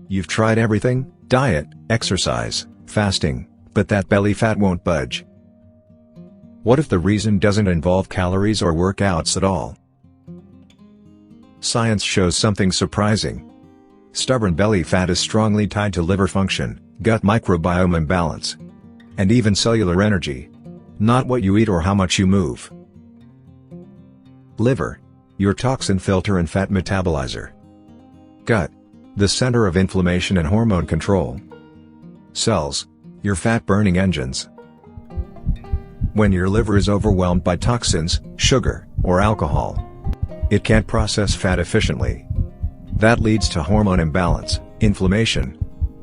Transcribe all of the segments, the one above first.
You've tried everything: diet, exercise, fasting, but that belly fat won't budge. What if the reason doesn't involve calories or workouts at all? Science shows something surprising. Stubborn belly fat is strongly tied to liver function, gut microbiome imbalance, and even cellular energy. Not what you eat or how much you move. Liver, your toxin filter and fat metabolizer. Gut, the center of inflammation and hormone control. Cells, your fat-burning engines. When your liver is overwhelmed by toxins, sugar, or alcohol, it can't process fat efficiently. That leads to hormone imbalance, inflammation,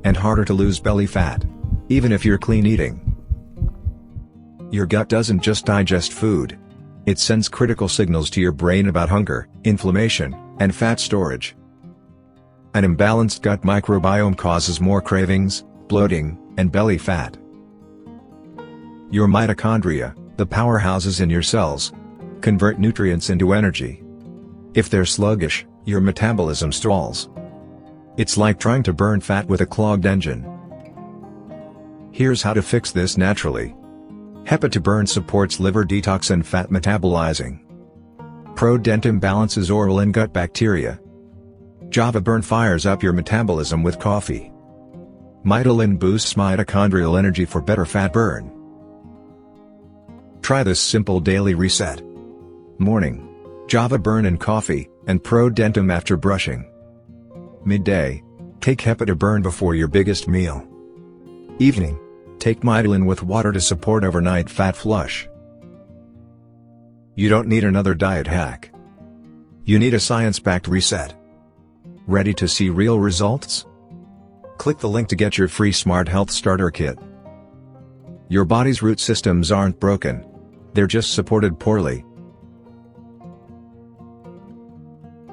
and harder to lose belly fat, even if you're clean eating. Your gut doesn't just digest food. It sends critical signals to your brain about hunger, inflammation, and fat storage. An imbalanced gut microbiome causes more cravings, bloating, and belly fat. Your mitochondria, the powerhouses in your cells, convert nutrients into energy. If they're sluggish, your metabolism stalls. It's like trying to burn fat with a clogged engine. Here's how to fix this naturally. Hepa-to-burn supports liver detox and fat metabolizing. Pro-Dent imbalances oral and gut bacteria. Java Burn fires up your metabolism with coffee. Mitolin boosts mitochondrial energy for better fat burn. Try this simple daily reset. Morning: Java Burn and coffee, and Pro-Dentum after brushing. Midday: take Hepa-to-burn before your biggest meal. Evening: take Mitolin with water to support overnight fat flush. You don't need another diet hack. You need a science-backed reset. Ready to see real results? Click the link to get your free Smart Health Starter Kit. Your body's root systems aren't broken. They're just supported poorly.